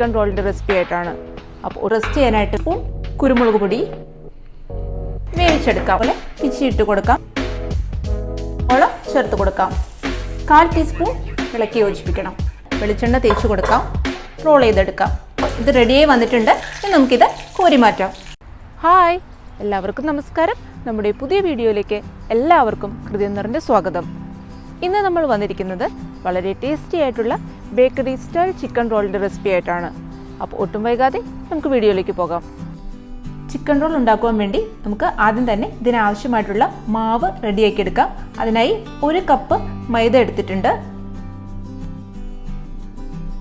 Chicken റോളിൻ്റെ recipe ആയിട്ടാണ്. അപ്പോൾ rest ചെയ്യാനായിട്ട് സ്പൂൺ കുരുമുളക് പൊടി വേവിച്ചെടുക്കാം. അതുപോലെ പിച്ചിയിട്ട് കൊടുക്കാം. വെള്ളം ചേർത്ത് കൊടുക്കാം. 1/4 ടീസ്പൂൺ ഇളക്കി യോജിപ്പിക്കണം. വെളിച്ചെണ്ണ തേച്ച് കൊടുക്കാം. റോൾ ചെയ്തെടുക്കാം. ഇത് റെഡിയായി വന്നിട്ടുണ്ട്. ഇനി നമുക്കിത് കോരി മാറ്റാം. ഹായ്, എല്ലാവർക്കും നമസ്കാരം. നമ്മുടെ പുതിയ വീഡിയോയിലേക്ക് എല്ലാവർക്കും ഹൃദയം നിറഞ്ഞ സ്വാഗതം. ഇന്ന് നമ്മൾ വന്നിരിക്കുന്നത് വളരെ ടേസ്റ്റി ആയിട്ടുള്ള ബേക്കറി സ്റ്റൈൽ ചിക്കൻ റോളിൻ്റെ റെസിപ്പി ആയിട്ടാണ്. അപ്പോൾ ഒട്ടും വൈകാതെ നമുക്ക് വീഡിയോയിലേക്ക് പോകാം. ചിക്കൻ റോൾ ഉണ്ടാക്കുവാൻ വേണ്ടി നമുക്ക് ആദ്യം തന്നെ ഇതിനാവശ്യമായിട്ടുള്ള മാവ് റെഡിയാക്കി എടുക്കാം. അതിനായി 1 കപ്പ് മൈദ എടുത്തിട്ടുണ്ട്.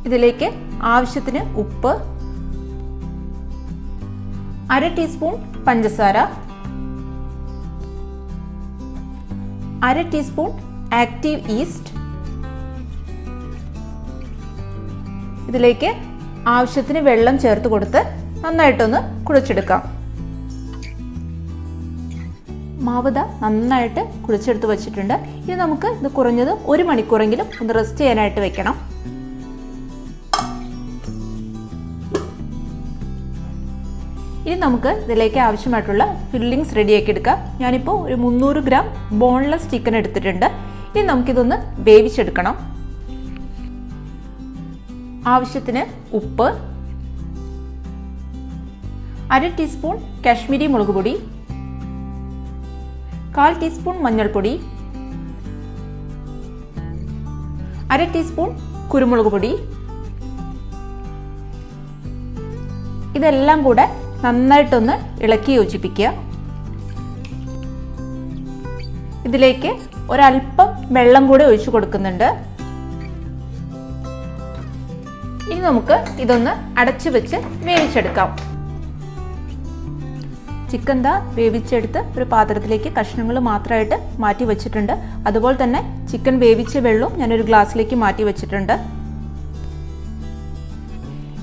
ഇതിലേക്ക് ആവശ്യത്തിന് ഉപ്പ്, 1/2 ടീസ്പൂൺ പഞ്ചസാര, 1/2 ടീസ്പൂൺ ആക്റ്റീവ് ഈസ്റ്റ്, ഇതിലേക്ക് ആവശ്യത്തിന് വെള്ളം ചേർത്ത് കൊടുത്ത് നന്നായിട്ടൊന്ന് കുഴച്ചെടുക്കാം. മാവ് നന്നായിട്ട് കുഴച്ചെടുത്ത് വെച്ചിട്ടുണ്ട്. ഇനി നമുക്ക് ഇത് കുറഞ്ഞത് 1 മണിക്കൂറെങ്കിലും ഒന്ന് റെസ്റ്റ് ചെയ്യാനായിട്ട് വെക്കണം. ഇനി നമുക്ക് ഇതിലേക്ക് ആവശ്യമായിട്ടുള്ള ഫില്ലിങ്സ് റെഡിയാക്കി എടുക്കാം. ഞാനിപ്പോൾ ഒരു 300 ഗ്രാം ബോൺലെസ് ചിക്കൻ എടുത്തിട്ടുണ്ട്. ഇനി നമുക്കിതൊന്ന് വേവിച്ചെടുക്കണം. ആവശ്യത്തിന് ഉപ്പ്, 1/2 ടീസ്പൂൺ കാശ്മീരി മുളക് പൊടി, 1/4 ടീസ്പൂൺ മഞ്ഞൾപ്പൊടി, 1/2 ടീസ്പൂൺ കുരുമുളക് പൊടി. ഇതെല്ലാം കൂടെ നന്നായിട്ടൊന്ന് ഇളക്കി യോജിപ്പിക്കുക. ഇതിലേക്ക് ഒരല്പം വെള്ളം കൂടെ ഒഴിച്ചു കൊടുക്കുന്നുണ്ട്. ഇനി നമുക്ക് ഇതൊന്ന് അടച്ചു വെച്ച് വേവിച്ചെടുക്കാം. ചിക്കൻ വേവിച്ചെടുത്ത് ഒരു പാത്രത്തിലേക്ക് കഷ്ണങ്ങൾ മാത്രമായിട്ട് മാറ്റി വെച്ചിട്ടുണ്ട്. അതുപോലെ തന്നെ ചിക്കൻ വേവിച്ച വെള്ളവും ഞാനൊരു ഗ്ലാസ്സിലേക്ക് മാറ്റി വെച്ചിട്ടുണ്ട്.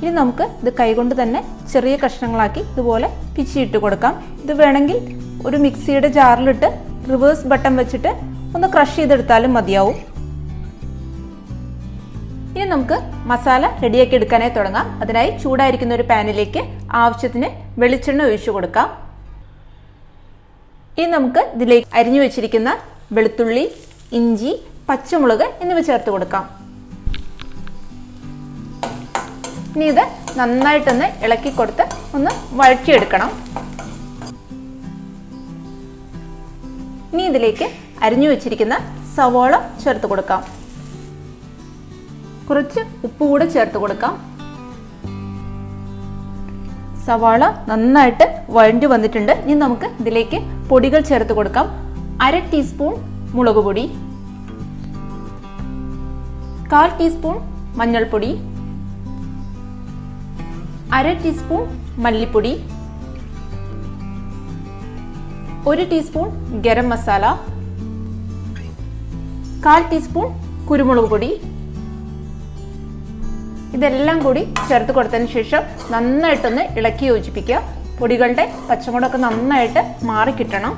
ഇനി നമുക്ക് ഇത് കൈകൊണ്ട് തന്നെ ചെറിയ കഷ്ണങ്ങളാക്കി ഇതുപോലെ പിച്ചിയിട്ട് കൊടുക്കാം. ഇത് വേണമെങ്കിൽ ഒരു മിക്സിയുടെ ജാറിലിട്ട് റിവേഴ്സ് ബട്ടൺ വെച്ചിട്ട് ഒന്ന് ക്രഷ് ചെയ്തെടുത്താലും മതിയാവും. ഇനി നമുക്ക് മസാല റെഡിയാക്കി എടുക്കാനായി തുടങ്ങാം. അതിനായി ചൂടായിരിക്കുന്ന ഒരു പാനിലേക്ക് ആവശ്യത്തിന് വെളിച്ചെണ്ണ ഒഴിച്ചു കൊടുക്കാം. ഇനി നമുക്ക് ഇതിലേക്ക് അരിഞ്ഞു വെച്ചിരിക്കുന്ന വെളുത്തുള്ളി, ഇഞ്ചി, പച്ചമുളക് എന്നിവ ചേർത്ത് കൊടുക്കാം. ഇനി ഇത് നന്നായിട്ടൊന്ന് ഇളക്കി കൊടുത്ത് ഒന്ന് വഴറ്റിയെടുക്കണം. ഇനി ഇതിലേക്ക് അരിഞ്ഞു വെച്ചിരിക്കുന്ന സവാള ചേർത്ത് കൊടുക്കാം. കുറച്ച് ഉപ്പ് കൂടെ ചേർത്ത് കൊടുക്കാം. സവാള നന്നായിട്ട് വഴണ്ടി വന്നിട്ടുണ്ട്. ഇനി നമുക്ക് ഇതിലേക്ക് പൊടികൾ ചേർത്ത് കൊടുക്കാം. 1/2 ടീസ്പൂൺ മുളക് പൊടി, 1/4 ടീസ്പൂൺ മഞ്ഞൾപ്പൊടി, 1/2 ടീസ്പൂൺ മല്ലിപ്പൊടി, 1 ടീസ്പൂൺ ഗരം മസാല, 1/4 ടീസ്പൂൺ കുരുമുളക് പൊടി. ഇതെല്ലാം കൂടി ചേർത്ത് കൊടുത്തതിന് ശേഷം നന്നായിട്ടൊന്ന് ഇളക്കി യോജിപ്പിക്കുക. പൊടികളുടെ പച്ചമുളകൊക്കെ നന്നായിട്ട് മാറിക്കിട്ടണം.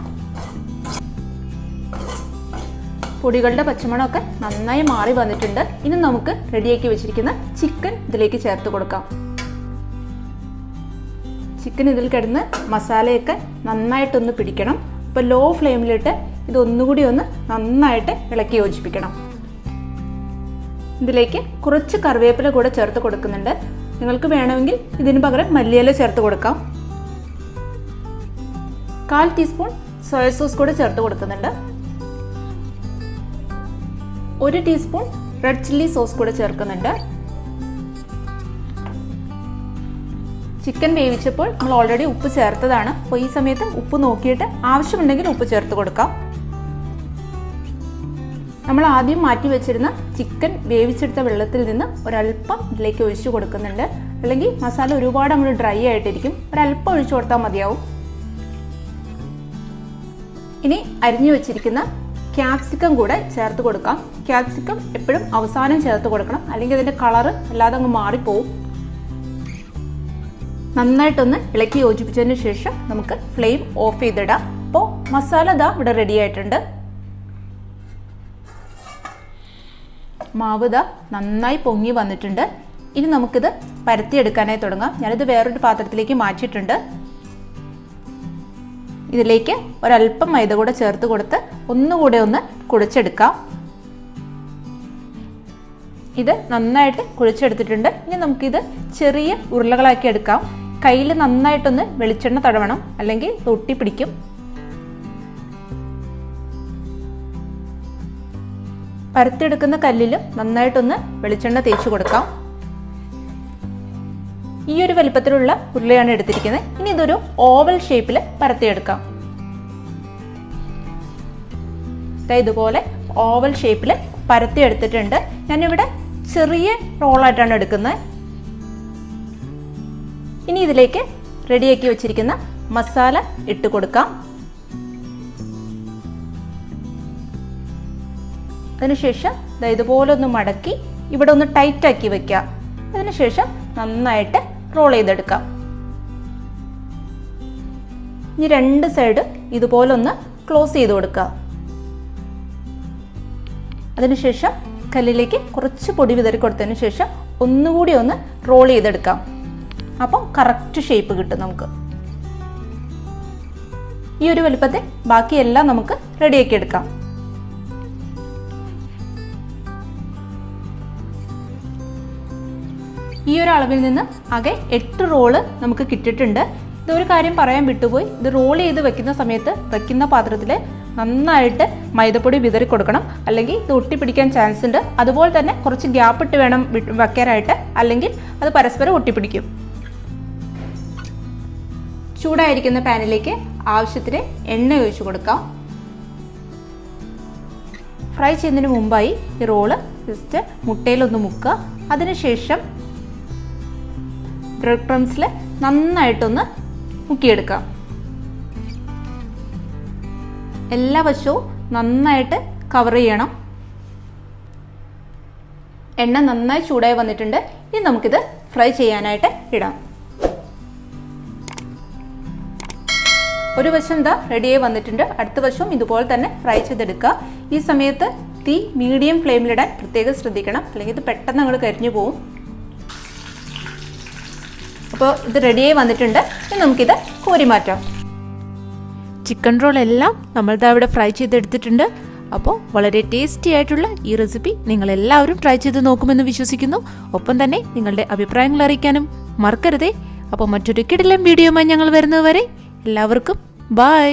പൊടികളുടെ പച്ചമുളകൊക്കെ നന്നായി മാറി വന്നിട്ടുണ്ട്. ഇനി നമുക്ക് റെഡിയാക്കി വെച്ചിരിക്കുന്ന ചിക്കൻ ഇതിലേക്ക് ചേർത്ത് കൊടുക്കാം. ചിക്കൻ ഇതിൽ കിടന്ന് മസാലയൊക്കെ നന്നായിട്ടൊന്ന് പിടിക്കണം. അപ്പോൾ ലോ ഫ്ലെയിമിലിട്ട് ഇതൊന്നുകൂടി ഒന്ന് നന്നായിട്ട് ഇളക്കി യോജിപ്പിക്കണം. ഇതിലേക്ക് കുറച്ച് കറിവേപ്പില കൂടെ ചേർത്ത് കൊടുക്കുന്നുണ്ട്. നിങ്ങൾക്ക് വേണമെങ്കിൽ ഇതിന് പകരം മല്ലിയില ചേർത്ത് കൊടുക്കാം. 1/4 ടീസ്പൂൺ സോയ സോസ് കൂടെ ചേർത്ത് കൊടുക്കുന്നുണ്ട്. 1 ടീസ്പൂൺ റെഡ് ചില്ലി സോസ് കൂടെ ചേർക്കുന്നുണ്ട്. ചിക്കൻ വേവിച്ചപ്പോൾ നമ്മൾ ഓൾറെഡി ഉപ്പ് ചേർത്തതാണ്. അപ്പോൾ ഈ സമയത്ത് ഉപ്പ് നോക്കിയിട്ട് ആവശ്യമുണ്ടെങ്കിൽ ഉപ്പ് ചേർത്ത് കൊടുക്കാം. നമ്മൾ ആദ്യം മാറ്റി വെച്ചിരുന്ന ചിക്കൻ വേവിച്ചെടുത്ത വെള്ളത്തിൽ നിന്ന് ഒരല്പം ഇതിലേക്ക് ഒഴിച്ചു കൊടുക്കുന്നുണ്ട്. അല്ലെങ്കിൽ മസാല ഒരുപാട് നമ്മൾ ഡ്രൈ ആയിട്ടിരിക്കും. ഒരല്പം ഒഴിച്ചു കൊടുത്താൽ മതിയാവും. ഇനി അരിഞ്ഞു വെച്ചിരിക്കുന്ന ക്യാപ്സിക്കം കൂടെ ചേർത്ത് കൊടുക്കാം. ക്യാപ്സിക്കം എപ്പോഴും അവസാനം ചേർത്ത് കൊടുക്കണം, അല്ലെങ്കിൽ അതിൻ്റെ കളറ് അല്ലാതെ അങ്ങ് മാറിപ്പോവും. നന്നായിട്ടൊന്ന് ഇളക്കി യോജിപ്പിച്ചതിന് ശേഷം നമുക്ക് ഫ്ലെയിം ഓഫ് ചെയ്തിടാം. അപ്പോൾ മസാല ഇവിടെ റെഡി ആയിട്ടുണ്ട്. മാവ് നന്നായി പൊങ്ങി വന്നിട്ടുണ്ട്. ഇനി നമുക്കിത് പരത്തിയെടുക്കാനായി തുടങ്ങാം. ഞാനിത് വേറൊരു പാത്രത്തിലേക്ക് മാറ്റിയിട്ടുണ്ട്. ഇതിലേക്ക് ഒരല്പം മൈദ കൂടെ ചേർത്ത് കൊടുത്ത് ഒന്നുകൂടെ ഒന്ന് കുഴച്ചെടുക്കാം. ഇത് നന്നായിട്ട് കുഴച്ചെടുത്തിട്ടുണ്ട്. ഇനി നമുക്കിത് ചെറിയ ഉരുളകളാക്കി എടുക്കാം. കയ്യിൽ നന്നായിട്ടൊന്ന് വെളിച്ചെണ്ണ തടവണം, അല്ലെങ്കിൽ തൊട്ടി പിടിക്കും. പരത്തിയെടുക്കുന്ന കല്ലിലും നന്നായിട്ടൊന്ന് വെളിച്ചെണ്ണ തേച്ച് കൊടുക്കാം. ഈ ഒരു വലിപ്പത്തിലുള്ള ഉരുളയാണ് എടുത്തിരിക്കുന്നത്. ഇനി ഇതൊരു ഓവൽ ഷേപ്പിൽ പരത്തിയെടുക്കാം. ഇതുപോലെ ഓവൽ ഷേപ്പിൽ പരത്തിയെടുത്തിട്ടുണ്ട്. ഞാനിവിടെ ചെറിയ റോളായിട്ടാണ് എടുക്കുന്നത്. ഇനി ഇതിലേക്ക് റെഡിയാക്കി വെച്ചിരിക്കുന്ന മസാല ഇട്ട് കൊടുക്കാം. അതിനുശേഷം ഇതുപോലെ ഒന്ന് മടക്കി ഇവിടെ ഒന്ന് ടൈറ്റാക്കി വെക്കാം. അതിനുശേഷം നന്നായിട്ട് റോൾ ചെയ്തെടുക്കാം. ഇനി രണ്ട് സൈഡ് ഇതുപോലെ ഒന്ന് ക്ലോസ് ചെയ്ത് കൊടുക്കുക. അതിനുശേഷം കല്ലിലേക്ക് കുറച്ച് പൊടി വിതറി കൊടുത്തതിന് ശേഷം ഒന്നുകൂടി ഒന്ന് റോൾ ചെയ്തെടുക്കാം. അപ്പോൾ കറക്റ്റ് ഷേപ്പ് കിട്ടും നമുക്ക്. ഈ ഒരു വലുപ്പത്തിൽ ബാക്കിയെല്ലാം നമുക്ക് റെഡിയാക്കി എടുക്കാം. ഈ ഒരു അളവിൽ നിന്ന് ആകെ 8 റോള് നമുക്ക് കിട്ടിയിട്ടുണ്ട്. ഇതൊരു കാര്യം പറയാൻ വിട്ടുപോയി. ഇത് റോൾ ചെയ്ത് വെക്കുന്ന സമയത്ത് വെക്കുന്ന പാത്രത്തിൽ നന്നായിട്ട് മൈദപ്പൊടി വിതറി കൊടുക്കണം, അല്ലെങ്കിൽ ഇത് ഒട്ടിപ്പിടിക്കാൻ ചാൻസ് ഉണ്ട്. അതുപോലെ തന്നെ കുറച്ച് ഗ്യാപ്പ് ഇട്ട് വേണം വെക്കാനായിട്ട്, അല്ലെങ്കിൽ അത് പരസ്പരം ഒട്ടിപ്പിടിക്കും. ചൂടായിരിക്കുന്ന പാനിലേക്ക് ആവശ്യത്തിന് എണ്ണ ഒഴിച്ചു കൊടുക്കാം. ഫ്രൈ ചെയ്യുന്നതിന് മുമ്പായി ഈ റോള് ജസ്റ്റ് മുട്ടയിലൊന്ന് മുക്കുക. അതിനുശേഷം ബ്രെഡ് ക്രംസിൽ നന്നായിട്ടൊന്ന് മുക്കിയെടുക്കാം. എല്ലാ വശവും നന്നായിട്ട് കവർ ചെയ്യണം. എണ്ണ നന്നായി ചൂടായി വന്നിട്ടുണ്ട്. ഇനി നമുക്കിത് ഫ്രൈ ചെയ്യാനായിട്ട് ഇടാം. ഒരു വശം ഇതാ റെഡിയായി വന്നിട്ടുണ്ട്. അടുത്ത വശവും ഇതുപോലെ തന്നെ ഫ്രൈ ചെയ്തെടുക്കുക. ഈ സമയത്ത് തീ മീഡിയം ഫ്ലെയിമിലിടാൻ പ്രത്യേകം ശ്രദ്ധിക്കണം, അല്ലെങ്കിൽ ഇത് പെട്ടെന്ന് അങ്ങോട്ട് കരിഞ്ഞു പോകും. അപ്പോൾ ഇത് റെഡിയായി വന്നിട്ടുണ്ട്. ഇനി നമുക്കിത് കോരി മാറ്റാം. ചിക്കൻ റോൾ എല്ലാം നമ്മളിത് അവിടെ ഫ്രൈ ചെയ്തെടുത്തിട്ടുണ്ട്. അപ്പോൾ വളരെ ടേസ്റ്റി ആയിട്ടുള്ള ഈ റെസിപ്പി നിങ്ങളെല്ലാവരും ട്രൈ ചെയ്ത് നോക്കുമെന്ന് വിശ്വസിക്കുന്നു. ഒപ്പം തന്നെ നിങ്ങളുടെ അഭിപ്രായങ്ങൾ അറിയിക്കാനും മറക്കരുതേ. അപ്പോൾ മറ്റൊരു കിടിലൻ വീഡിയോയുമായി ഞങ്ങൾ വരുന്നതുവരെ എല്ലാവർക്കും ബൈ.